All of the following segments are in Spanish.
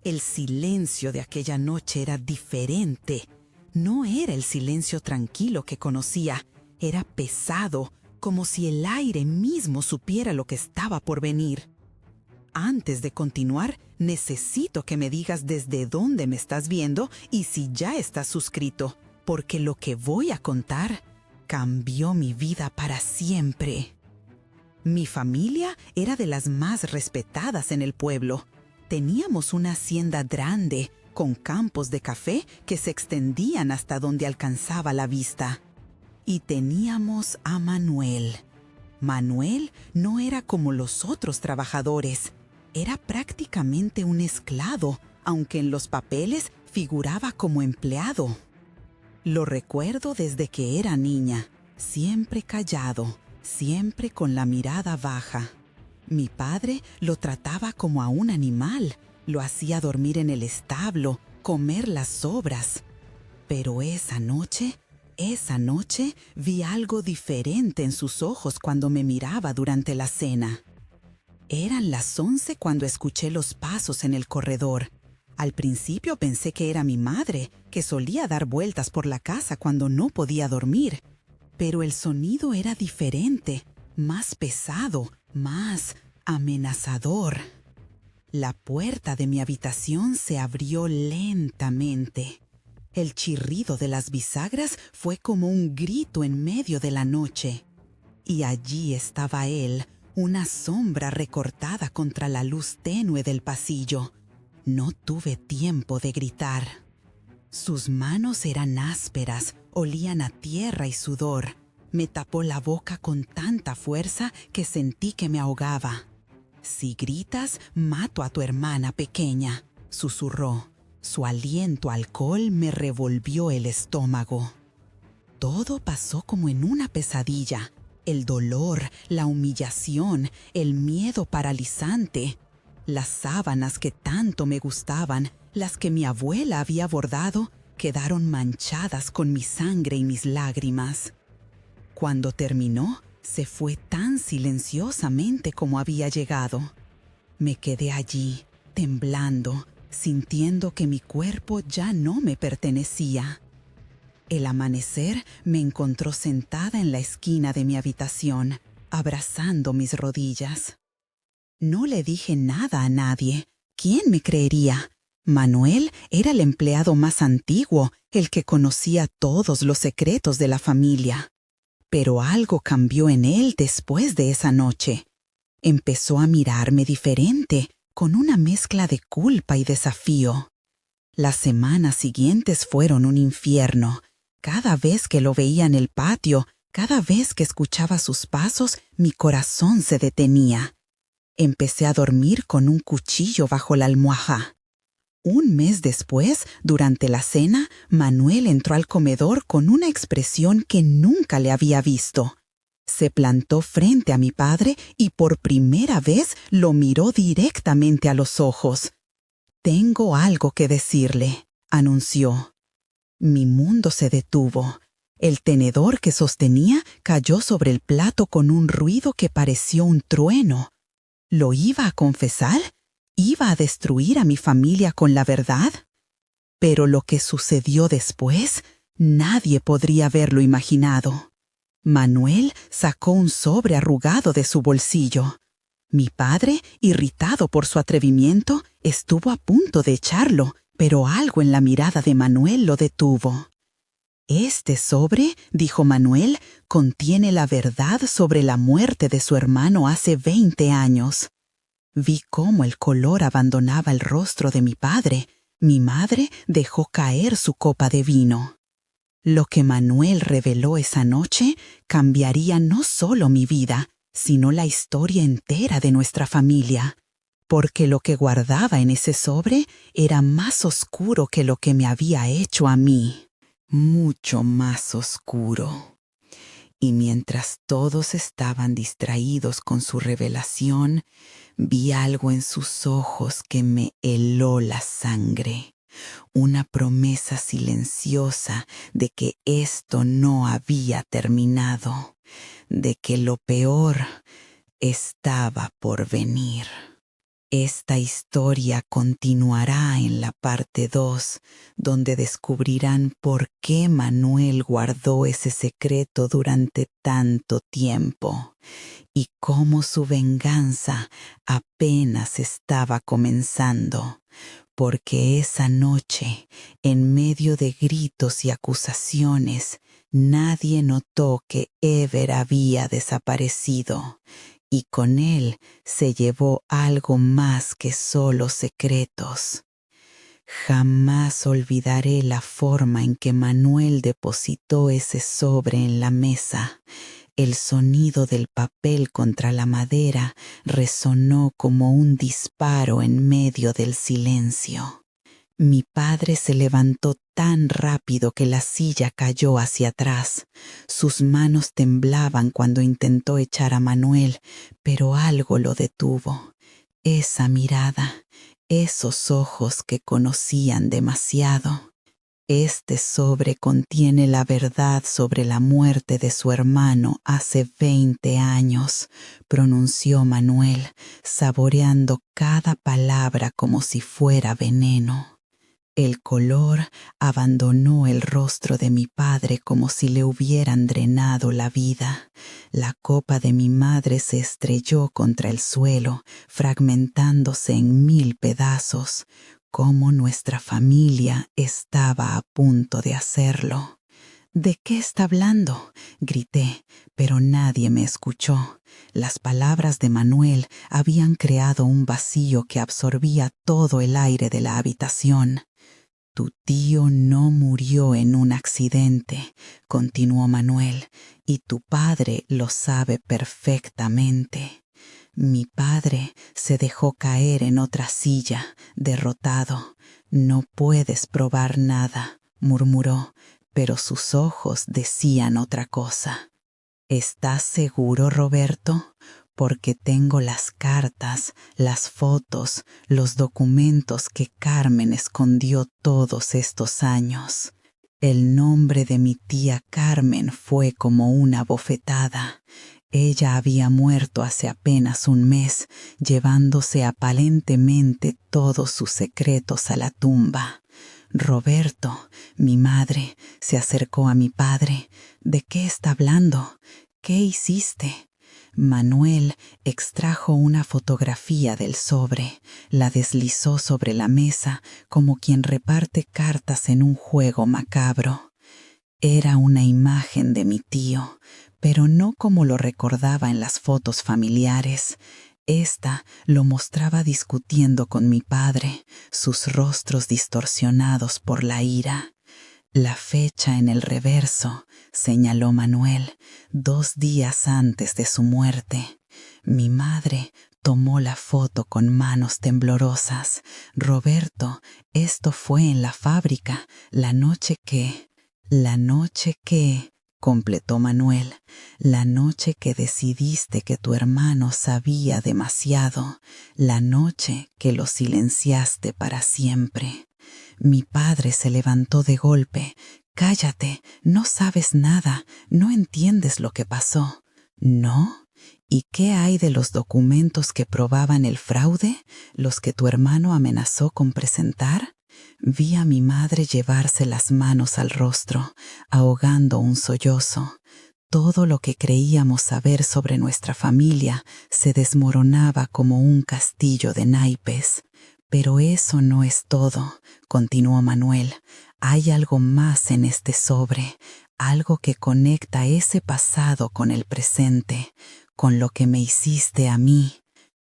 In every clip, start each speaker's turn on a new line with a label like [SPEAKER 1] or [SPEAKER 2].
[SPEAKER 1] El silencio de aquella noche era diferente. No era el silencio tranquilo que conocía. Era pesado, como si el aire mismo supiera lo que estaba por venir. Antes de continuar, necesito que me digas desde dónde me estás viendo y si ya estás suscrito, porque lo que voy a contar cambió mi vida para siempre. Mi familia era de las más respetadas en el pueblo. Teníamos una hacienda grande, con campos de café que se extendían hasta donde alcanzaba la vista. Y teníamos a Manuel. Manuel no era como los otros trabajadores. Era prácticamente un esclavo, aunque en los papeles figuraba como empleado. Lo recuerdo desde que era niña, siempre callado, siempre con la mirada baja. Mi padre lo trataba como a un animal, lo hacía dormir en el establo, comer las sobras. Pero esa noche vi algo diferente en sus ojos cuando me miraba durante la cena. Eran las 11 cuando escuché los pasos en el corredor. Al principio pensé que era mi madre, que solía dar vueltas por la casa cuando no podía dormir. Pero el sonido era diferente, más pesado, más amenazador. La puerta de mi habitación se abrió lentamente. El chirrido de las bisagras fue como un grito en medio de la noche. Y allí estaba él, una sombra recortada contra la luz tenue del pasillo. No tuve tiempo de gritar. Sus manos eran ásperas, olían a tierra y sudor. Me tapó la boca con tanta fuerza que sentí que me ahogaba. «Si gritas, mato a tu hermana pequeña», susurró. Su aliento a alcohol me revolvió el estómago. Todo pasó como en una pesadilla. El dolor, la humillación, el miedo paralizante. Las sábanas que tanto me gustaban, las que mi abuela había bordado, quedaron manchadas con mi sangre y mis lágrimas. Cuando terminó, se fue tan silenciosamente como había llegado. Me quedé allí, temblando, sintiendo que mi cuerpo ya no me pertenecía. El amanecer me encontró sentada en la esquina de mi habitación, abrazando mis rodillas. No le dije nada a nadie. ¿Quién me creería? Manuel era el empleado más antiguo, el que conocía todos los secretos de la familia. Pero algo cambió en él después de esa noche. Empezó a mirarme diferente, con una mezcla de culpa y desafío. Las semanas siguientes fueron un infierno. Cada vez que lo veía en el patio, cada vez que escuchaba sus pasos, mi corazón se detenía. Empecé a dormir con un cuchillo bajo la almohada. Un mes después, durante la cena, Manuel entró al comedor con una expresión que nunca le había visto. Se plantó frente a mi padre y por primera vez lo miró directamente a los ojos. «Tengo algo que decirle», anunció. Mi mundo se detuvo. El tenedor que sostenía cayó sobre el plato con un ruido que pareció un trueno. ¿Lo iba a confesar? ¿Iba a destruir a mi familia con la verdad? Pero lo que sucedió después, nadie podría haberlo imaginado. Manuel sacó un sobre arrugado de su bolsillo. Mi padre, irritado por su atrevimiento, estuvo a punto de echarlo, pero algo en la mirada de Manuel lo detuvo. «Este sobre», dijo Manuel, «contiene la verdad sobre la muerte de su hermano hace 20 años». Vi cómo el color abandonaba el rostro de mi padre. Mi madre dejó caer su copa de vino. Lo que Manuel reveló esa noche cambiaría no solo mi vida, sino la historia entera de nuestra familia. Porque lo que guardaba en ese sobre era más oscuro que lo que me había hecho a mí. Mucho más oscuro. Y mientras todos estaban distraídos con su revelación, vi algo en sus ojos que me heló la sangre. Una promesa silenciosa de que esto no había terminado, de que lo peor estaba por venir. Esta historia continuará en la parte 2, donde descubrirán por qué Manuel guardó ese secreto durante tanto tiempo y cómo su venganza apenas estaba comenzando, porque esa noche, en medio de gritos y acusaciones, nadie notó que Ever había desaparecido, y con él se llevó algo más que solo secretos. Jamás olvidaré la forma en que Manuel depositó ese sobre en la mesa. El sonido del papel contra la madera resonó como un disparo en medio del silencio. Mi padre se levantó tan rápido que la silla cayó hacia atrás. Sus manos temblaban cuando intentó echar a Manuel, pero algo lo detuvo. Esa mirada, esos ojos que conocían demasiado. Este sobre contiene la verdad sobre la muerte de su hermano hace 20 años, pronunció Manuel, saboreando cada palabra como si fuera veneno. El color abandonó el rostro de mi padre como si le hubieran drenado la vida. La copa de mi madre se estrelló contra el suelo, fragmentándose en 1000 pedazos, como nuestra familia estaba a punto de hacerlo. ¿De qué está hablando?, grité, pero nadie me escuchó. Las palabras de Manuel habían creado un vacío que absorbía todo el aire de la habitación. Tu tío no murió en un accidente, continuó Manuel, y tu padre lo sabe perfectamente. Mi padre se dejó caer en otra silla, derrotado. No puedes probar nada, murmuró, pero sus ojos decían otra cosa. ¿Estás seguro, Roberto? Porque tengo las cartas, las fotos, los documentos que Carmen escondió todos estos años. El nombre de mi tía Carmen fue como una bofetada. Ella había muerto hace apenas un mes, llevándose aparentemente todos sus secretos a la tumba. Roberto, mi madre, se acercó a mi padre. ¿De qué está hablando? ¿Qué hiciste? Manuel extrajo una fotografía del sobre, la deslizó sobre la mesa como quien reparte cartas en un juego macabro. Era una imagen de mi tío, pero no como lo recordaba en las fotos familiares. Esta lo mostraba discutiendo con mi padre, sus rostros distorsionados por la ira. La fecha en el reverso, señaló Manuel, 2 días antes de su muerte. Mi madre tomó la foto con manos temblorosas. Roberto, esto fue en la fábrica, la noche que, completó Manuel, la noche que decidiste que tu hermano sabía demasiado, la noche que lo silenciaste para siempre. Mi padre se levantó de golpe. Cállate, no sabes nada, no entiendes lo que pasó. ¿No? ¿Y qué hay de los documentos que probaban el fraude, los que tu hermano amenazó con presentar? Vi a mi madre llevarse las manos al rostro, ahogando un sollozo. Todo lo que creíamos saber sobre nuestra familia se desmoronaba como un castillo de naipes. Pero eso no es todo, continuó Manuel. Hay algo más en este sobre, algo que conecta ese pasado con el presente, con lo que me hiciste a mí.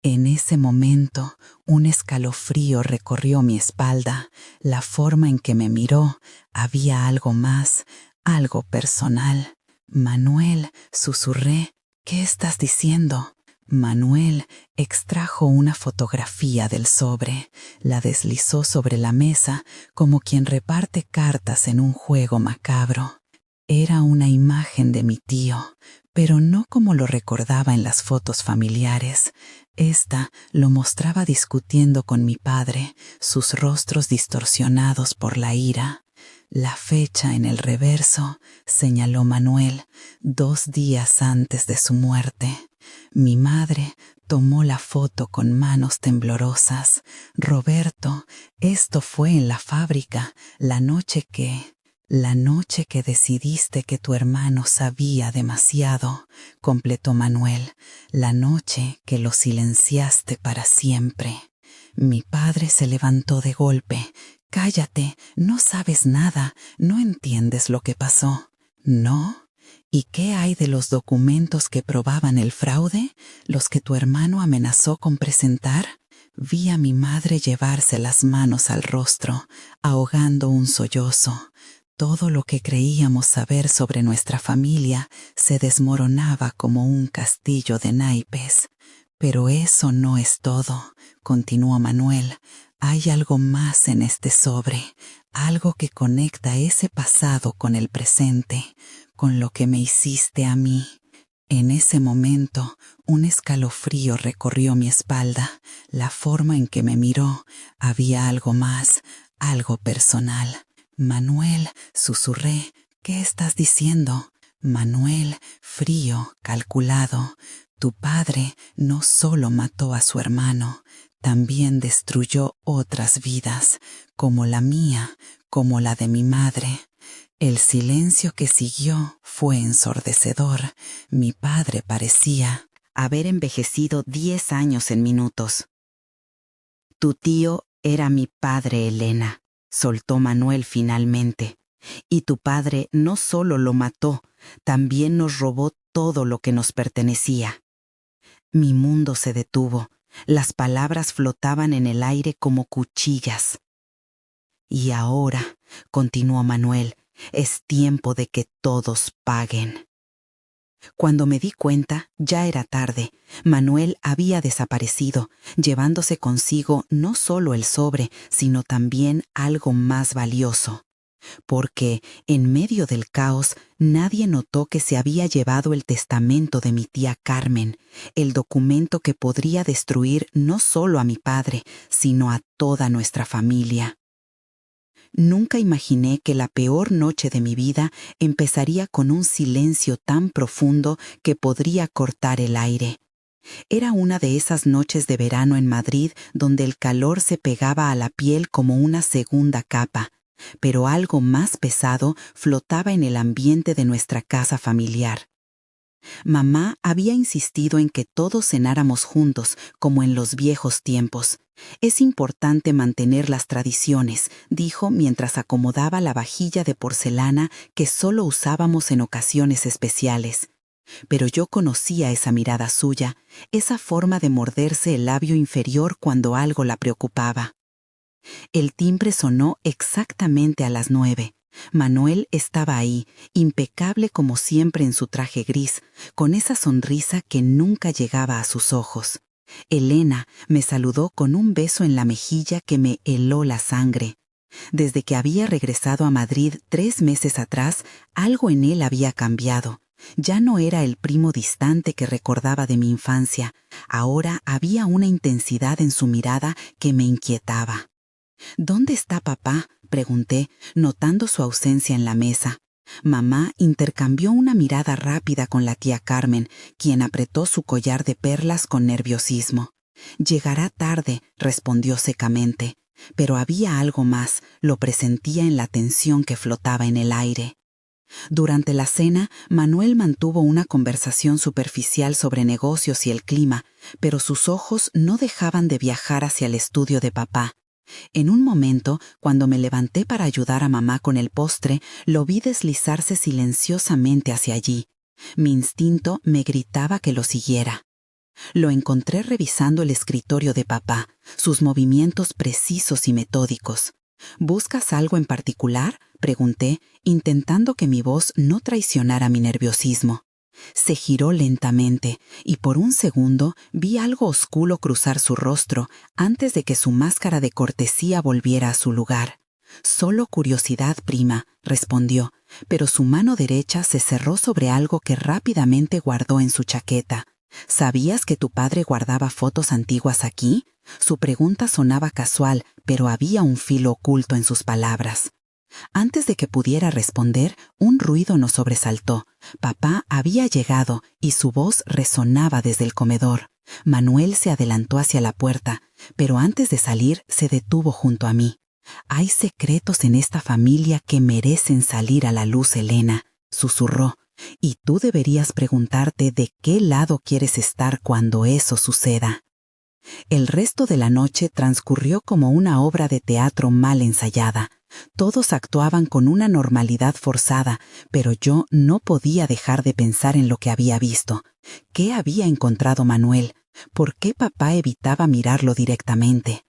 [SPEAKER 1] En ese momento, un escalofrío recorrió mi espalda. La forma en que me miró, había algo más, algo personal. Manuel, susurré, ¿qué estás diciendo? Manuel extrajo una fotografía del sobre, la deslizó sobre la mesa como quien reparte cartas en un juego macabro. Era una imagen de mi tío, pero no como lo recordaba en las fotos familiares. Esta lo mostraba discutiendo con mi padre, sus rostros distorsionados por la ira. La fecha en el reverso, señaló Manuel, 2 días antes de su muerte. Mi madre tomó la foto con manos temblorosas. Roberto, esto fue en la fábrica, la noche que decidiste que tu hermano sabía demasiado, completó Manuel, la noche que lo silenciaste para siempre. Mi padre se levantó de golpe. Cállate, no sabes nada, no entiendes lo que pasó. ¿No? ¿Y qué hay de los documentos que probaban el fraude? ¿Los que tu hermano amenazó con presentar? Vi a mi madre llevarse las manos al rostro, ahogando un sollozo. Todo lo que creíamos saber sobre nuestra familia se desmoronaba como un castillo de naipes. Pero eso no es todo, continuó Manuel. Hay algo más en este sobre, algo que conecta ese pasado con el presente, con lo que me hiciste a mí. En ese momento, un escalofrío recorrió mi espalda. La forma en que me miró, había algo más, algo personal. Manuel, susurré, ¿qué estás diciendo? Manuel, frío, calculado. Tu padre no solo mató a su hermano, también destruyó otras vidas, como la mía, como la de mi madre. El silencio que siguió fue ensordecedor. Mi padre parecía haber envejecido 10 años en minutos. Tu tío era mi padre, Elena, soltó Manuel finalmente. Y tu padre no solo lo mató, también nos robó todo lo que nos pertenecía. Mi mundo se detuvo. Las palabras flotaban en el aire como cuchillas. Y ahora, continuó Manuel, es tiempo de que todos paguen. Cuando me di cuenta, ya era tarde. Manuel había desaparecido, llevándose consigo no solo el sobre, sino también algo más valioso. Porque, en medio del caos, nadie notó que se había llevado el testamento de mi tía Carmen, el documento que podría destruir no solo a mi padre, sino a toda nuestra familia. Nunca imaginé que la peor noche de mi vida empezaría con un silencio tan profundo que podría cortar el aire. Era una de esas noches de verano en Madrid donde el calor se pegaba a la piel como una segunda capa, pero algo más pesado flotaba en el ambiente de nuestra casa familiar. Mamá había insistido en que todos cenáramos juntos, como en los viejos tiempos. Es importante mantener las tradiciones, dijo mientras acomodaba la vajilla de porcelana que solo usábamos en ocasiones especiales. Pero yo conocía esa mirada suya, esa forma de morderse el labio inferior cuando algo la preocupaba. El timbre sonó exactamente a las 9. Manuel estaba ahí, impecable como siempre en su traje gris, con esa sonrisa que nunca llegaba a sus ojos. Elena me saludó con un beso en la mejilla que me heló la sangre. Desde que había regresado a Madrid 3 meses atrás, algo en él había cambiado. Ya no era el primo distante que recordaba de mi infancia. Ahora había una intensidad en su mirada que me inquietaba. ¿Dónde está papá?, pregunté, notando su ausencia en la mesa. Mamá intercambió una mirada rápida con la tía Carmen, quien apretó su collar de perlas con nerviosismo. «Llegará tarde», respondió secamente. Pero había algo más, lo presentía en la tensión que flotaba en el aire. Durante la cena, Manuel mantuvo una conversación superficial sobre negocios y el clima, pero sus ojos no dejaban de viajar hacia el estudio de papá. En un momento, cuando me levanté para ayudar a mamá con el postre, lo vi deslizarse silenciosamente hacia allí. Mi instinto me gritaba que lo siguiera. Lo encontré revisando el escritorio de papá, sus movimientos precisos y metódicos. ¿Buscas algo en particular?, pregunté, intentando que mi voz no traicionara mi nerviosismo. Se giró lentamente y por un segundo vi algo oscuro cruzar su rostro antes de que su máscara de cortesía volviera a su lugar. «Solo curiosidad, prima», respondió, pero su mano derecha se cerró sobre algo que rápidamente guardó en su chaqueta. «¿Sabías que tu padre guardaba fotos antiguas aquí?». Su pregunta sonaba casual, pero había un filo oculto en sus palabras. Antes de que pudiera responder, un ruido nos sobresaltó. Papá había llegado y su voz resonaba desde el comedor. Manuel se adelantó hacia la puerta, pero antes de salir se detuvo junto a mí. «Hay secretos en esta familia que merecen salir a la luz, Elena», susurró. «Y tú deberías preguntarte de qué lado quieres estar cuando eso suceda». El resto de la noche transcurrió como una obra de teatro mal ensayada. Todos actuaban con una normalidad forzada, pero yo no podía dejar de pensar en lo que había visto. ¿Qué había encontrado Manuel? ¿Por qué papá evitaba mirarlo directamente?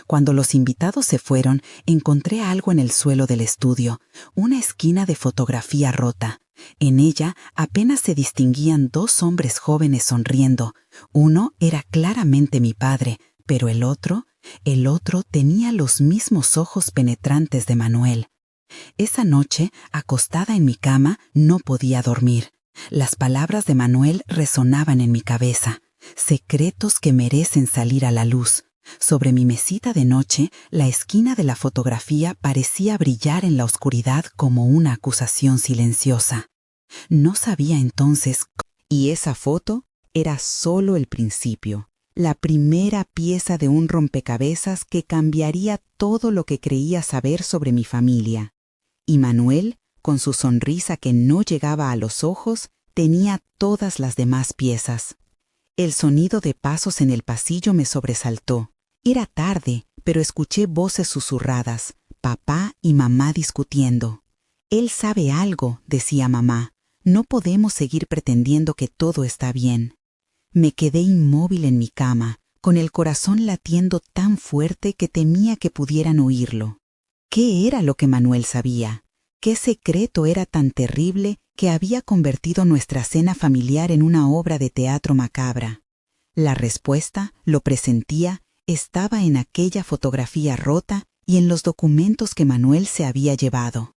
[SPEAKER 1] Cuando los invitados se fueron, encontré algo en el suelo del estudio, una esquina de fotografía rota. En ella apenas se distinguían dos hombres jóvenes sonriendo. Uno era claramente mi padre, pero el otro tenía los mismos ojos penetrantes de Manuel. Esa noche, acostada en mi cama, no podía dormir. Las palabras de Manuel resonaban en mi cabeza. Secretos que merecen salir a la luz. Sobre mi mesita de noche, la esquina de la fotografía parecía brillar en la oscuridad como una acusación silenciosa. No sabía entonces. Y esa foto era solo el principio, la primera pieza de un rompecabezas que cambiaría todo lo que creía saber sobre mi familia. Y Manuel, con su sonrisa que no llegaba a los ojos, tenía todas las demás piezas. El sonido de pasos en el pasillo me sobresaltó. Era tarde, pero escuché voces susurradas, papá y mamá discutiendo. «Él sabe algo», decía mamá. «No podemos seguir pretendiendo que todo está bien». Me quedé inmóvil en mi cama, con el corazón latiendo tan fuerte que temía que pudieran oírlo. ¿Qué era lo que Manuel sabía? ¿Qué secreto era tan terrible que había convertido nuestra cena familiar en una obra de teatro macabra? La respuesta, lo presentía, estaba en aquella fotografía rota y en los documentos que Manuel se había llevado.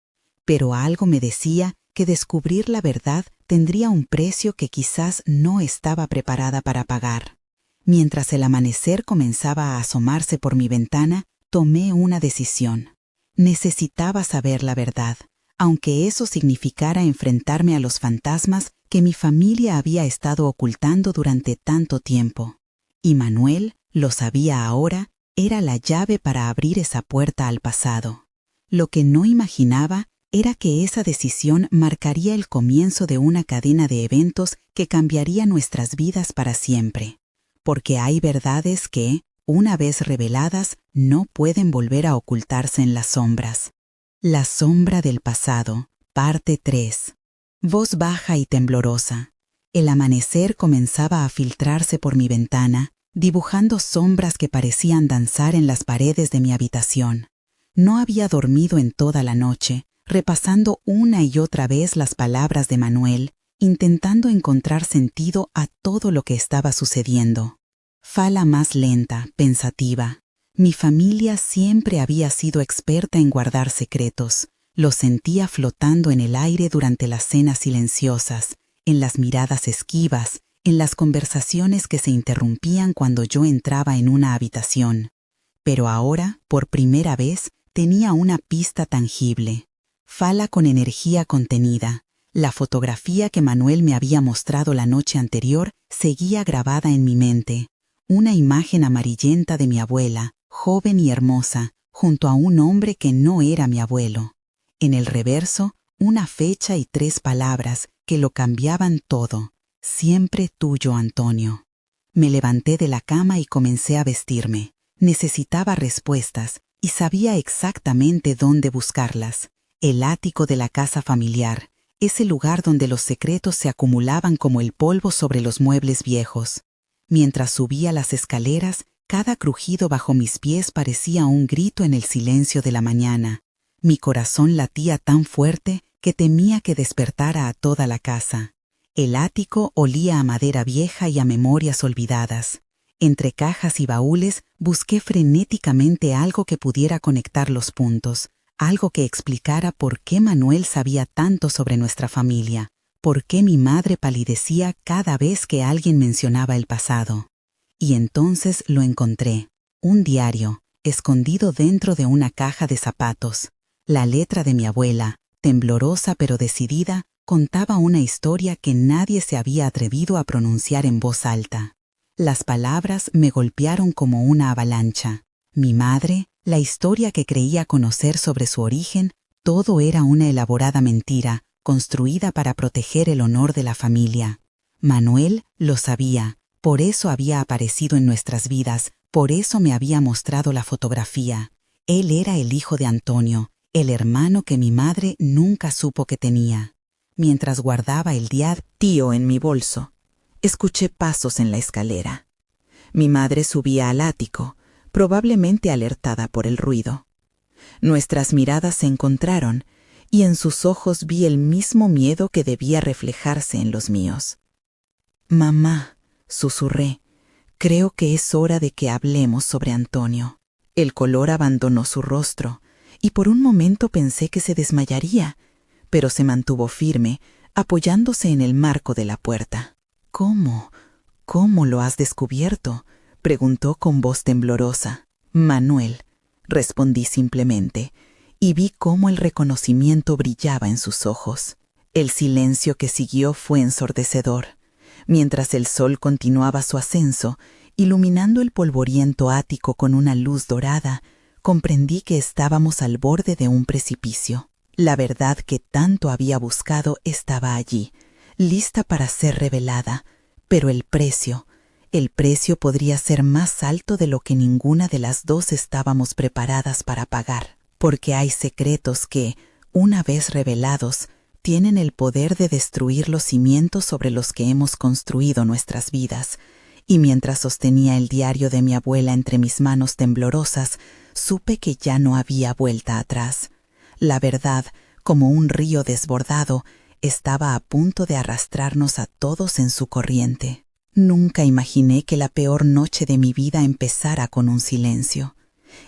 [SPEAKER 1] Pero algo me decía que descubrir la verdad tendría un precio que quizás no estaba preparada para pagar. Mientras el amanecer comenzaba a asomarse por mi ventana, tomé una decisión. Necesitaba saber la verdad, aunque eso significara enfrentarme a los fantasmas que mi familia había estado ocultando durante tanto tiempo. Y Manuel, lo sabía ahora, era la llave para abrir esa puerta al pasado. Lo que no imaginaba era que esa decisión marcaría el comienzo de una cadena de eventos que cambiaría nuestras vidas para siempre. Porque hay verdades que, una vez reveladas, no pueden volver a ocultarse en las sombras. La sombra del pasado, parte 3. Voz baja y temblorosa. El amanecer comenzaba a filtrarse por mi ventana, dibujando sombras que parecían danzar en las paredes de mi habitación. No había dormido en toda la noche, repasando una y otra vez las palabras de Manuel, intentando encontrar sentido a todo lo que estaba sucediendo. Fala más lenta, pensativa. Mi familia siempre había sido experta en guardar secretos. Los sentía flotando en el aire durante las cenas silenciosas, en las miradas esquivas, en las conversaciones que se interrumpían cuando yo entraba en una habitación. Pero ahora, por primera vez, tenía una pista tangible. Fala con energía contenida. La fotografía que Manuel me había mostrado la noche anterior seguía grabada en mi mente. Una imagen amarillenta de mi abuela, joven y hermosa, junto a un hombre que no era mi abuelo. En el reverso, una fecha y 3 palabras que lo cambiaban todo. Siempre tuyo, Antonio. Me levanté de la cama y comencé a vestirme. Necesitaba respuestas y sabía exactamente dónde buscarlas. El ático de la casa familiar, ese lugar donde los secretos se acumulaban como el polvo sobre los muebles viejos. Mientras subía las escaleras, cada crujido bajo mis pies parecía un grito en el silencio de la mañana. Mi corazón latía tan fuerte que temía que despertara a toda la casa. El ático olía a madera vieja y a memorias olvidadas. Entre cajas y baúles busqué frenéticamente algo que pudiera conectar los puntos, algo que explicara por qué Manuel sabía tanto sobre nuestra familia, por qué mi madre palidecía cada vez que alguien mencionaba el pasado. Y entonces lo encontré, un diario, escondido dentro de una caja de zapatos. La letra de mi abuela, temblorosa pero decidida, contaba una historia que nadie se había atrevido a pronunciar en voz alta. Las palabras me golpearon como una avalancha. Mi madre, la historia que creía conocer sobre su origen, todo era una elaborada mentira, construida para proteger el honor de la familia. Manuel lo sabía, por eso había aparecido en nuestras vidas, por eso me había mostrado la fotografía. Él era el hijo de Antonio, el hermano que mi madre nunca supo que tenía. Mientras guardaba el tío en mi bolso, escuché pasos en la escalera. Mi madre subía al ático, probablemente alertada por el ruido. Nuestras miradas se encontraron y en sus ojos vi el mismo miedo que debía reflejarse en los míos. «Mamá», susurré, «creo que es hora de que hablemos sobre Antonio». El color abandonó su rostro y por un momento pensé que se desmayaría, pero se mantuvo firme, apoyándose en el marco de la puerta. «¿Cómo? ¿Cómo lo has descubierto?», preguntó con voz temblorosa. «Manuel», respondí simplemente, y vi cómo el reconocimiento brillaba en sus ojos. El silencio que siguió fue ensordecedor. Mientras el sol continuaba su ascenso, iluminando el polvoriento ático con una luz dorada, comprendí que estábamos al borde de un precipicio. La verdad que tanto había buscado estaba allí, lista para ser revelada, pero el precio podría ser más alto de lo que ninguna de las dos estábamos preparadas para pagar, porque hay secretos que, una vez revelados, tienen el poder de destruir los cimientos sobre los que hemos construido nuestras vidas. Y mientras sostenía el diario de mi abuela entre mis manos temblorosas, supe que ya no había vuelta atrás. La verdad, como un río desbordado, estaba a punto de arrastrarnos a todos en su corriente. Nunca imaginé que la peor noche de mi vida empezara con un silencio.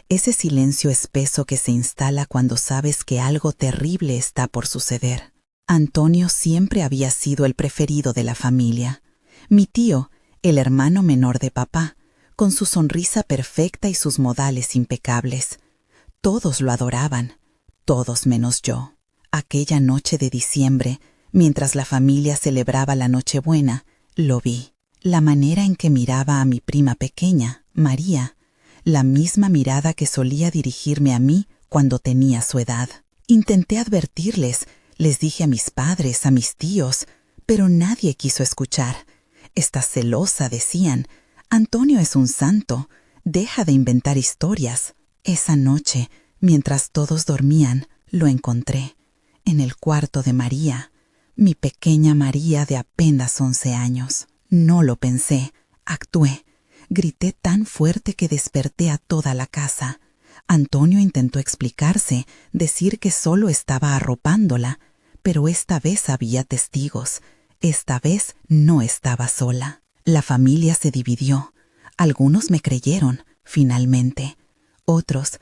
[SPEAKER 1] Ese silencio espeso que se instala cuando sabes que algo terrible está por suceder. Antonio siempre había sido el preferido de la familia. Mi tío, el hermano menor de papá, con su sonrisa perfecta y sus modales impecables. Todos lo adoraban, todos menos yo. Aquella noche de diciembre, mientras la familia celebraba la Nochebuena, lo vi. La manera en que miraba a mi prima pequeña, María, la misma mirada que solía dirigirme a mí cuando tenía su edad. Intenté advertirles, les dije a mis padres, a mis tíos, pero nadie quiso escuchar. «Estás celosa», decían. «Antonio es un santo. Deja de inventar historias». Esa noche, mientras todos dormían, lo encontré. En el cuarto de María, mi pequeña María de apenas 11 años. No lo pensé, actué. Grité tan fuerte que desperté a toda la casa. Antonio intentó explicarse, decir que solo estaba arropándola, pero esta vez había testigos. Esta vez no estaba sola. La familia se dividió. Algunos me creyeron, finalmente. Otros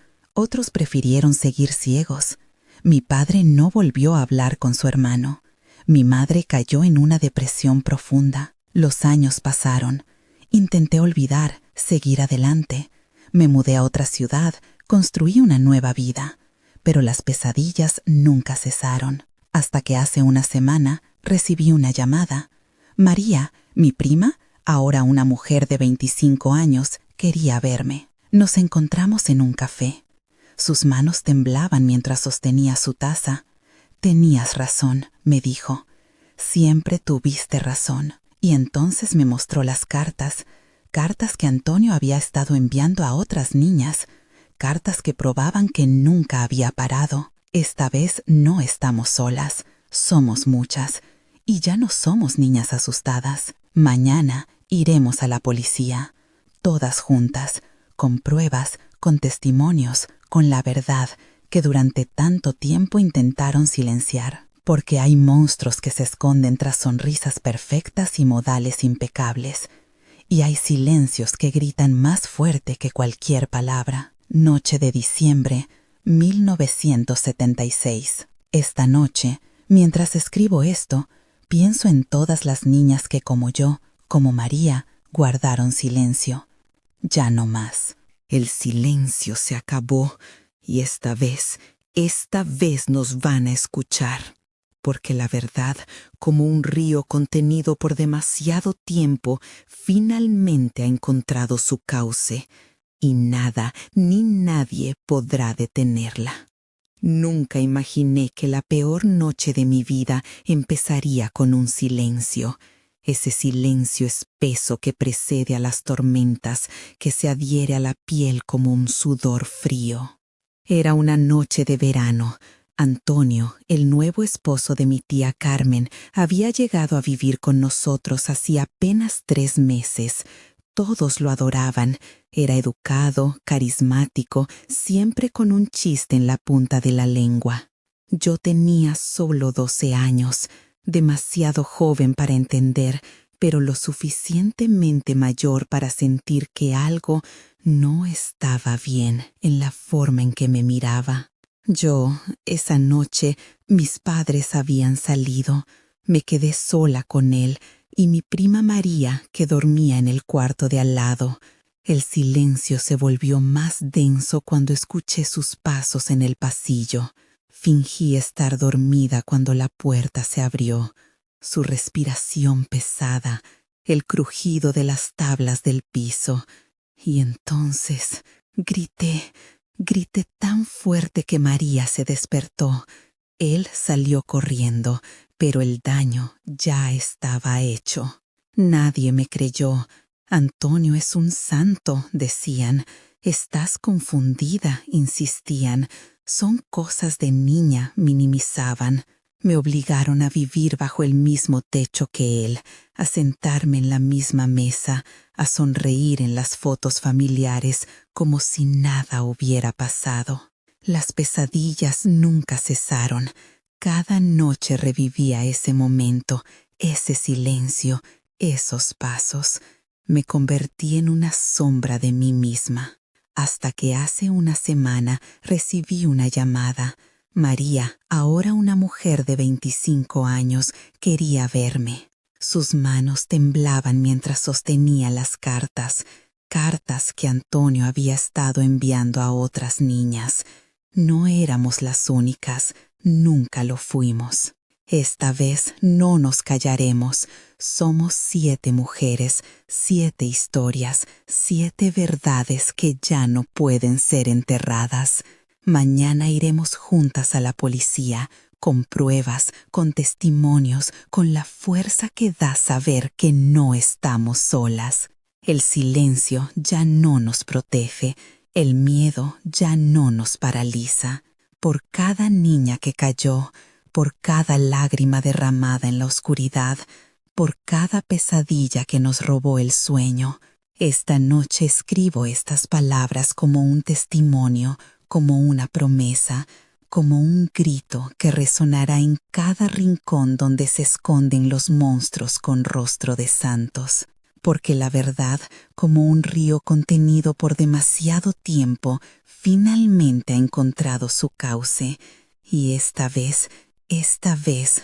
[SPEAKER 1] prefirieron seguir ciegos. Mi padre no volvió a hablar con su hermano. Mi madre cayó en una depresión profunda. Los años pasaron. Intenté olvidar, seguir adelante. Me mudé a otra ciudad, construí una nueva vida. Pero las pesadillas nunca cesaron. Hasta que hace una semana recibí una llamada. María, mi prima, ahora una mujer de 25 años, quería verme. Nos encontramos en un café. Sus manos temblaban mientras sostenía su taza. «Tenías razón», me dijo. «Siempre tuviste razón». Y entonces me mostró las cartas que Antonio había estado enviando a otras niñas, cartas que probaban que nunca había parado. Esta vez no estamos solas, somos muchas, y ya no somos niñas asustadas. Mañana iremos a la policía, todas juntas, con pruebas, con testimonios, con la verdad que durante tanto tiempo intentaron silenciar. Porque hay monstruos que se esconden tras sonrisas perfectas y modales impecables. Y hay silencios que gritan más fuerte que cualquier palabra. Noche de diciembre, 1976. Esta noche, mientras escribo esto, pienso en todas las niñas que como yo, como María, guardaron silencio. Ya no más. El silencio se acabó y esta vez Esta vez nos van a escuchar, porque la verdad, como un río contenido por demasiado tiempo, finalmente ha encontrado su cauce, y nada ni nadie podrá detenerla. Nunca imaginé que la peor noche de mi vida empezaría con un silencio, ese silencio espeso que precede a las tormentas, que se adhiere a la piel como un sudor frío. Era una noche de verano. Antonio, el nuevo esposo de mi tía Carmen, había llegado a vivir con nosotros hacía apenas 3 meses. Todos lo adoraban. Era educado, carismático, siempre con un chiste en la punta de la lengua. Yo tenía solo 12 años, demasiado joven para entender, pero lo suficientemente mayor para sentir que algo no estaba bien en la forma en que me miraba. Esa noche, mis padres habían salido. Me quedé sola con él y mi prima María, que dormía en el cuarto de al lado. El silencio se volvió más denso cuando escuché sus pasos en el pasillo. Fingí estar dormida cuando la puerta se abrió. Su respiración pesada, el crujido de las tablas del piso. Y entonces grité tan fuerte que María se despertó. Él salió corriendo, pero el daño ya estaba hecho. Nadie me creyó. Antonio es un santo, decían. Estás confundida, insistían. Son cosas de niña, minimizaban. Me obligaron a vivir bajo el mismo techo que él, a sentarme en la misma mesa, a sonreír en las fotos familiares como si nada hubiera pasado. Las pesadillas nunca cesaron. Cada noche revivía ese momento, ese silencio, esos pasos. Me convertí en una sombra de mí misma, hasta que hace una semana recibí una llamada. María, ahora una mujer de 25 años, quería verme. Sus manos temblaban mientras sostenía las cartas que Antonio había estado enviando a otras niñas. No éramos las únicas, nunca lo fuimos. Esta vez no nos callaremos. Somos 7 mujeres, 7 historias, 7 verdades que ya no pueden ser enterradas. Mañana iremos juntas a la policía, con pruebas, con testimonios, con la fuerza que da saber que no estamos solas. El silencio ya no nos protege, el miedo ya no nos paraliza. Por cada niña que cayó, por cada lágrima derramada en la oscuridad, por cada pesadilla que nos robó el sueño, esta noche escribo estas palabras como un testimonio, como una promesa, como un grito que resonará en cada rincón donde se esconden los monstruos con rostro de santos. Porque la verdad, como un río contenido por demasiado tiempo, finalmente ha encontrado su cauce. Y esta vez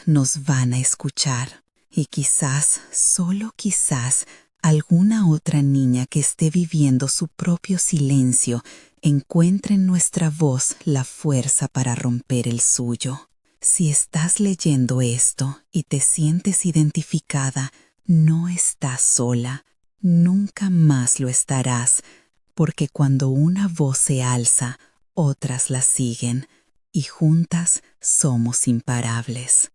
[SPEAKER 1] nos van a escuchar. Y quizás, solo quizás, alguna otra niña que esté viviendo su propio silencio encuentre en nuestra voz la fuerza para romper el suyo. Si estás leyendo esto y te sientes identificada, no estás sola, nunca más lo estarás, porque cuando una voz se alza, otras la siguen, y juntas somos imparables.